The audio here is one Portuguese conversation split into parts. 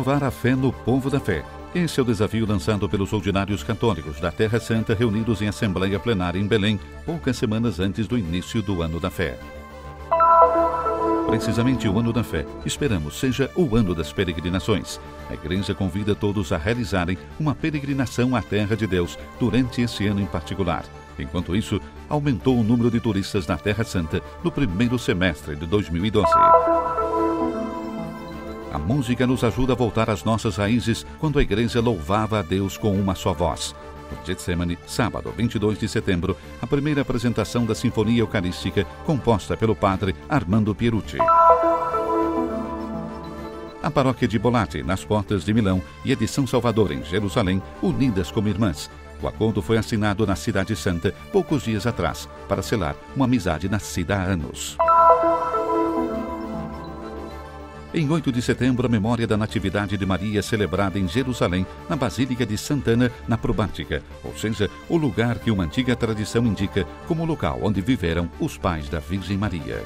Renovar a fé no povo da fé. Esse é o desafio lançado pelos ordinários católicos da Terra Santa reunidos em Assembleia Plenária em Belém, poucas semanas antes do início do Ano da Fé. Precisamente o Ano da Fé, esperamos, seja o ano das peregrinações. A Igreja convida todos a realizarem uma peregrinação à Terra de Deus durante esse ano em particular. Enquanto isso, aumentou o número de turistas na Terra Santa no primeiro semestre de 2012. A música nos ajuda a voltar às nossas raízes quando a Igreja louvava a Deus com uma só voz. No Getsemane, sábado, 22 de setembro, a primeira apresentação da Sinfonia Eucarística, composta pelo padre Armando Pierucci. A paróquia de Bollate, nas portas de Milão, e a de São Salvador, em Jerusalém, unidas como irmãs. O acordo foi assinado na Cidade Santa poucos dias atrás, para selar uma amizade nascida há anos. Em 8 de setembro, a memória da Natividade de Maria é celebrada em Jerusalém, na Basílica de Sant'Anna, na Probática, ou seja, o lugar que uma antiga tradição indica como o local onde viveram os pais da Virgem Maria.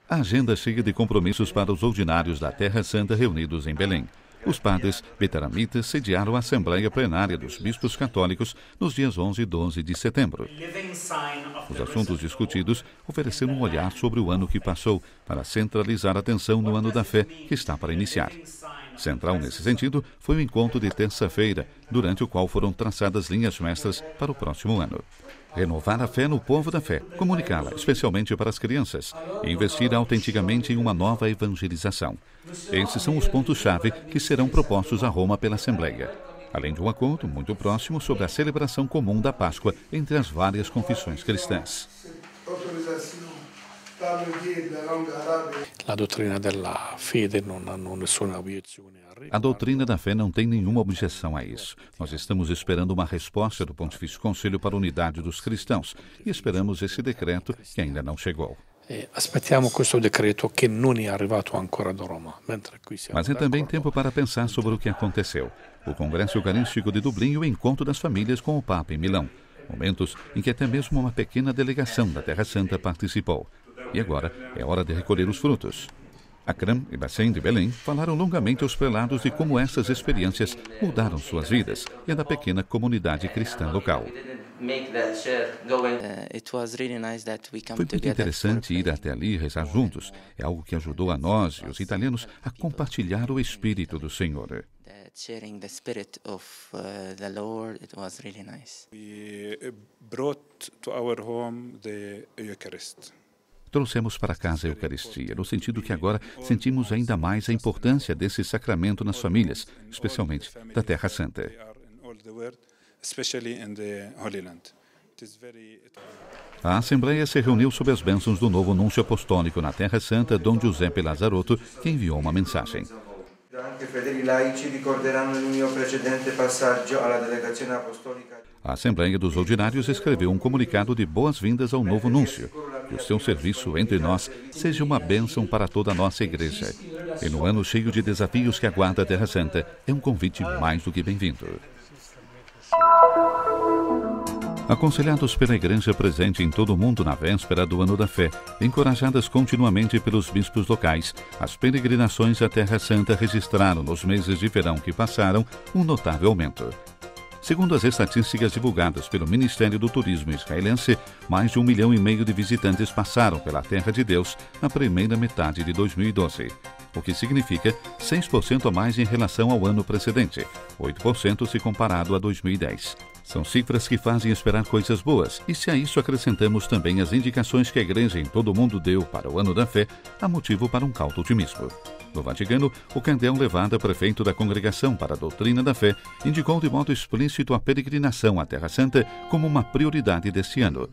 A agenda cheia de compromissos para os ordinários da Terra Santa reunidos em Belém. Os padres betaramitas sediaram a Assembleia Plenária dos Bispos Católicos nos dias 11 e 12 de setembro. Os assuntos discutidos ofereceram um olhar sobre o ano que passou, para centralizar a atenção no Ano da Fé, que está para iniciar. Central nesse sentido foi o encontro de terça-feira, durante o qual foram traçadas linhas mestras para o próximo ano. Renovar a fé no povo da fé, comunicá-la, especialmente para as crianças, e investir autenticamente em uma nova evangelização. Esses são os pontos-chave que serão propostos a Roma pela Assembleia, além de um acordo muito próximo sobre a celebração comum da Páscoa entre as várias confissões cristãs. A doutrina della fede non hanno nessuna obiezione. A doutrina da fé não tem nenhuma objeção a isso. Nós estamos esperando uma resposta do Pontifício Conselho para a Unidade dos Cristãos e esperamos esse decreto que ainda não chegou. Aspettiamo questo decreto che non è arrivato ancora da Roma. Mas é também tempo para pensar sobre o que aconteceu. O Congresso Eucarístico de Dublin e o Encontro das Famílias com o Papa em Milão. Momentos em que até mesmo uma pequena delegação da Terra Santa participou. E agora é hora de recolher os frutos. Akram e Bacem de Belém falaram longamente aos prelados de como essas experiências mudaram suas vidas e a da pequena comunidade cristã local. Foi muito interessante ir até ali e rezar juntos. É algo que ajudou a nós e os italianos a compartilhar o Espírito do Senhor. Sharing the spirit of the Lord, it was really nice. We brought to our home the Eucharist. Trouxemos para casa a Eucaristia, no sentido que agora sentimos ainda mais a importância desse sacramento nas famílias, especialmente da Terra Santa. A Assembleia se reuniu sob as bênçãos do novo núncio apostólico na Terra Santa, Dom Giuseppe Lazzarotto, que enviou uma mensagem. A Assembleia dos Ordinários escreveu um comunicado de boas-vindas ao novo núncio. Que o seu serviço entre nós seja uma bênção para toda a nossa Igreja. E no ano cheio de desafios que aguarda a Terra Santa, é um convite mais do que bem-vindo. Aconselhados pela Igreja presente em todo o mundo na véspera do Ano da Fé, encorajadas continuamente pelos bispos locais, as peregrinações à Terra Santa registraram nos meses de verão que passaram um notável aumento. Segundo as estatísticas divulgadas pelo Ministério do Turismo israelense, mais de 1,5 milhão de visitantes passaram pela Terra de Deus na primeira metade de 2012, o que significa 6% a mais em relação ao ano precedente, 8% se comparado a 2010. São cifras que fazem esperar coisas boas, e se a isso acrescentamos também as indicações que a Igreja em todo o mundo deu para o Ano da Fé, há motivo para um cauto otimismo. No Vaticano, o cardeal Levada, prefeito da Congregação para a Doutrina da Fé, indicou de modo explícito a peregrinação à Terra Santa como uma prioridade deste ano.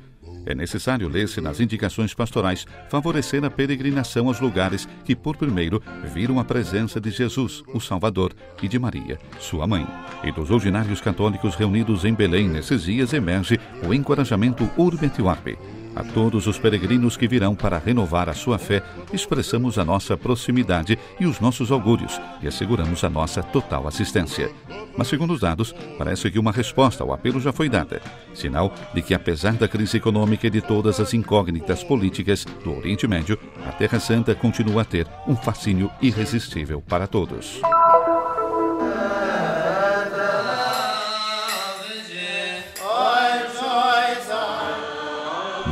É necessário, ler-se nas indicações pastorais, favorecer a peregrinação aos lugares que, por primeiro, viram a presença de Jesus, o Salvador, e de Maria, sua mãe. E dos ordinários católicos reunidos em Belém nesses dias emerge o encorajamento Urbi et Orbi. A todos os peregrinos que virão para renovar a sua fé, expressamos a nossa proximidade e os nossos augúrios e asseguramos a nossa total assistência. Mas, segundo os dados, parece que uma resposta ao apelo já foi dada, sinal de que, apesar da crise econômica e de todas as incógnitas políticas do Oriente Médio, a Terra Santa continua a ter um fascínio irresistível para todos.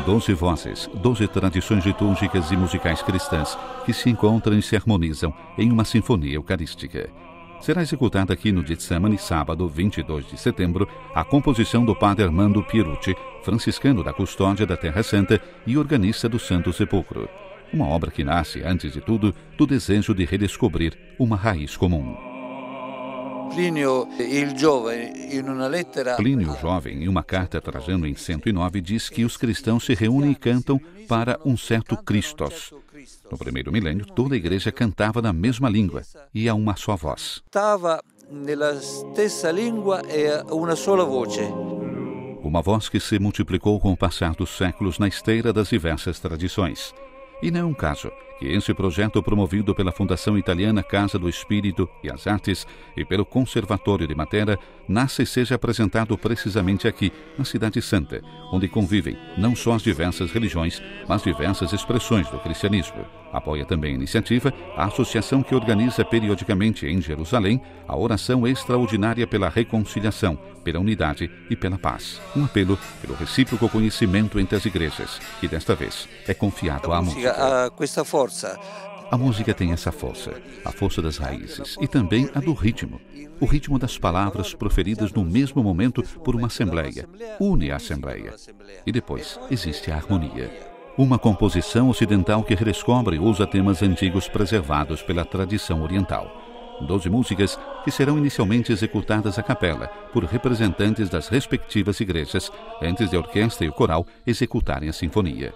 12 vozes, 12 tradições litúrgicas e musicais cristãs que se encontram e se harmonizam em uma sinfonia eucarística. Será executada aqui no Getsemani, sábado, 22 de setembro, a composição do padre Armando Pierucci, franciscano da Custódia da Terra Santa e organista do Santo Sepulcro. Uma obra que nasce, antes de tudo, do desejo de redescobrir uma raiz comum. Plínio, o jovem, em uma carta a Trajano em 109, diz que os cristãos se reúnem e cantam para um certo Christos. No primeiro milênio, toda a igreja cantava na mesma língua e a uma só voz. Cantava nella stessa língua e a uma sola voce. Uma voz que se multiplicou com o passar dos séculos na esteira das diversas tradições. E não é um caso que esse projeto, promovido pela Fundação Italiana Casa do Espírito e as Artes e pelo Conservatório de Matera, nasça e seja apresentado precisamente aqui, na Cidade Santa, onde convivem não só as diversas religiões, mas diversas expressões do cristianismo. Apoia também a iniciativa a associação que organiza periodicamente em Jerusalém a oração extraordinária pela reconciliação, pela unidade e pela paz. Um apelo pelo recíproco conhecimento entre as igrejas, que desta vez é confiado à música. A música tem essa força, a força das raízes e também a do ritmo. O ritmo das palavras proferidas no mesmo momento por uma assembleia. Une a assembleia. E depois existe a harmonia. Uma composição ocidental que redescobre e usa temas antigos preservados pela tradição oriental. 12 músicas que serão inicialmente executadas a capela por representantes das respectivas igrejas, antes de a orquestra e o coral executarem a sinfonia.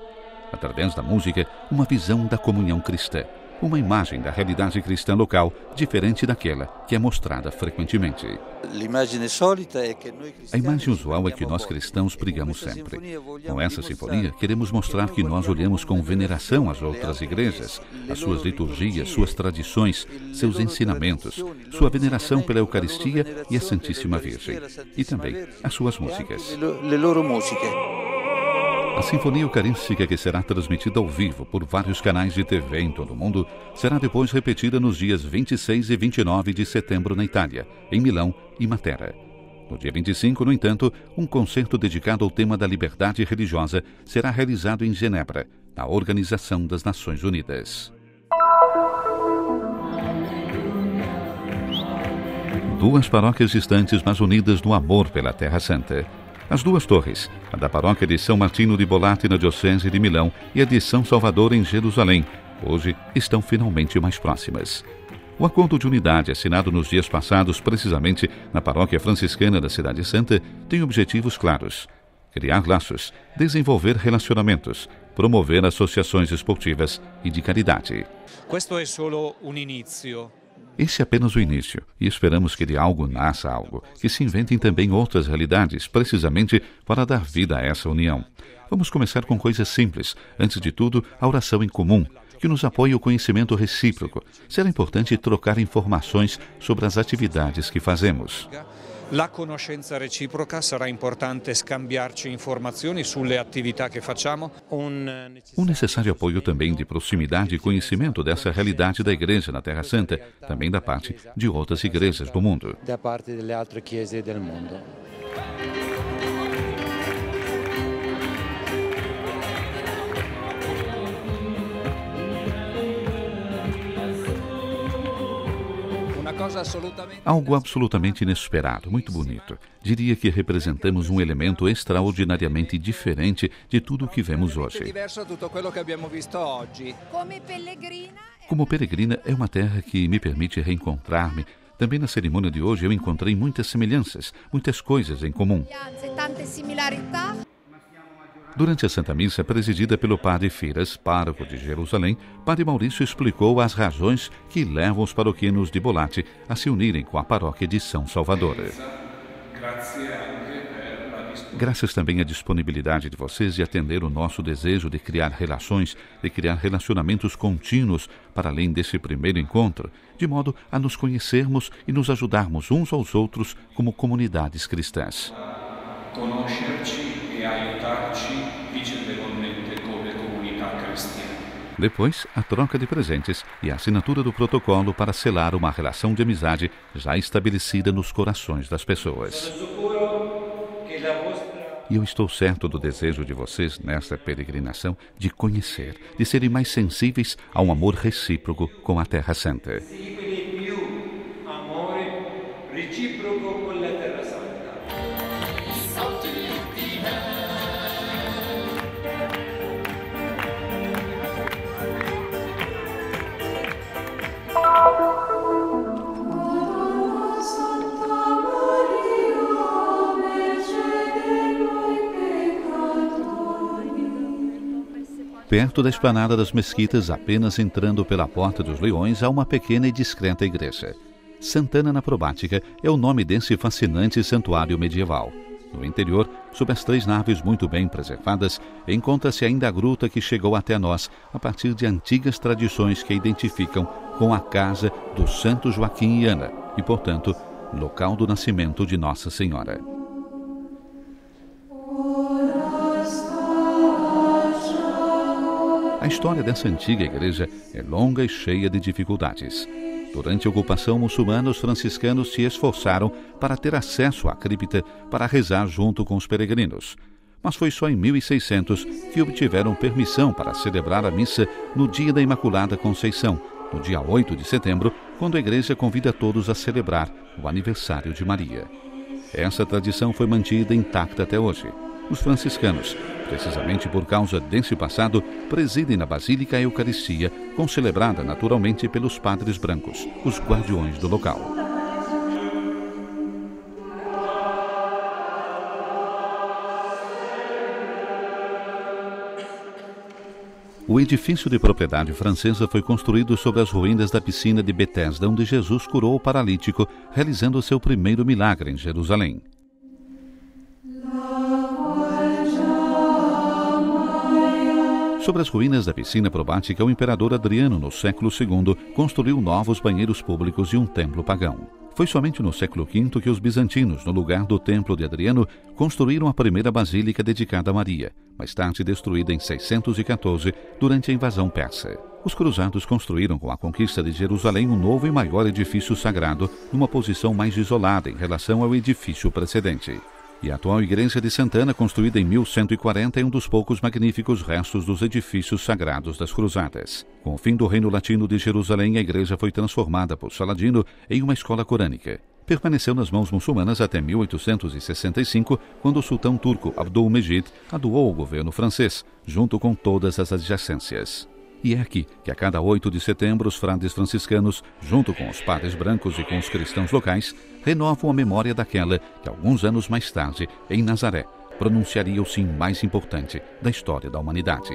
Através da música, uma visão da comunhão cristã, uma imagem da realidade cristã local diferente daquela que é mostrada frequentemente. A imagem usual é que nós cristãos pregamos sempre. Com essa sinfonia, queremos mostrar que nós olhamos com veneração as outras igrejas, as suas liturgias, suas tradições, seus ensinamentos, sua veneração pela Eucaristia e a Santíssima Virgem, e também as suas músicas. A Sinfonia Eucarística, que será transmitida ao vivo por vários canais de TV em todo o mundo, será depois repetida nos dias 26 e 29 de setembro na Itália, em Milão e Matera. No dia 25, no entanto, um concerto dedicado ao tema da liberdade religiosa será realizado em Genebra, na Organização das Nações Unidas. Duas paróquias distantes, mas unidas no amor pela Terra Santa. As duas torres, a da paróquia de São Martino di Bolate na Diocese de Milão e a de São Salvador em Jerusalém, hoje estão finalmente mais próximas. O acordo de unidade, assinado nos dias passados precisamente na paróquia franciscana da Cidade Santa, tem objetivos claros: criar laços, desenvolver relacionamentos, promover associações esportivas e de caridade. Esse é apenas o início, e esperamos que de algo nasça algo, que se inventem também outras realidades, precisamente para dar vida a essa união. Vamos começar com coisas simples, antes de tudo, a oração em comum, que nos apoie o conhecimento recíproco. Será importante trocar informações sobre as atividades que fazemos. La conoscenza reciproca, sarà importante scambiarci informazioni sulle attività che facciamo. Um necessário apoio também de proximidade e conhecimento dessa realidade da Igreja na Terra Santa, também da parte de outras igrejas do mundo. Da parte delle altre chiese del mondo. Algo absolutamente inesperado, muito bonito. Diria que representamos um elemento extraordinariamente diferente de tudo o que vemos hoje. Como peregrina, é uma terra que me permite reencontrar-me. Também na cerimônia de hoje eu encontrei muitas semelhanças, muitas coisas em comum. Durante a Santa Missa, presidida pelo padre Firas, pároco de Jerusalém, padre Maurício explicou as razões que levam os paroquianos de Bolate a se unirem com a paróquia de São Salvador. Graças também à disponibilidade de vocês de atender o nosso desejo de criar relações, de criar relacionamentos contínuos para além desse primeiro encontro, de modo a nos conhecermos e nos ajudarmos uns aos outros como comunidades cristãs. Depois, a troca de presentes e a assinatura do protocolo para selar uma relação de amizade já estabelecida nos corações das pessoas. E eu estou certo do desejo de vocês nesta peregrinação de conhecer, de serem mais sensíveis a um amor recíproco com a Terra Santa. Perto da esplanada das mesquitas, apenas entrando pela Porta dos Leões, há uma pequena e discreta igreja. Sant'Anna na Probática é o nome desse fascinante santuário medieval. No interior, sob as 3 naves muito bem preservadas, encontra-se ainda a gruta que chegou até nós a partir de antigas tradições que a identificam com a casa dos Santos Joaquim e Ana e, portanto, local do nascimento de Nossa Senhora. A história dessa antiga igreja é longa e cheia de dificuldades. Durante a ocupação muçulmana, os franciscanos se esforçaram para ter acesso à cripta para rezar junto com os peregrinos. Mas foi só em 1600 que obtiveram permissão para celebrar a missa no dia da Imaculada Conceição, no dia 8 de setembro, quando a igreja convida todos a celebrar o aniversário de Maria. Essa tradição foi mantida intacta até hoje. Os franciscanos, precisamente por causa desse passado, presidem na Basílica a Eucaristia, concelebrada naturalmente pelos padres brancos, os guardiões do local. O edifício de propriedade francesa foi construído sobre as ruínas da piscina de Betesda, onde Jesus curou o paralítico, realizando seu primeiro milagre em Jerusalém. Sobre as ruínas da piscina probática, o imperador Adriano, no século II, construiu novos banheiros públicos e um templo pagão. Foi somente no século V que os bizantinos, no lugar do templo de Adriano, construíram a primeira basílica dedicada a Maria, mais tarde destruída em 614 durante a invasão persa. Os cruzados construíram com a conquista de Jerusalém um novo e maior edifício sagrado, numa posição mais isolada em relação ao edifício precedente. E a atual igreja de Sant'Anna, construída em 1140, é um dos poucos magníficos restos dos edifícios sagrados das cruzadas. Com o fim do Reino Latino de Jerusalém, a igreja foi transformada por Saladino em uma escola corânica. Permaneceu nas mãos muçulmanas até 1865, quando o sultão turco Abdul-Mejid a doou ao governo francês, junto com todas as adjacências. E é aqui que a cada 8 de setembro os frades franciscanos, junto com os padres brancos e com os cristãos locais, renovam a memória daquela que, alguns anos mais tarde, em Nazaré, pronunciaria o sim mais importante da história da humanidade.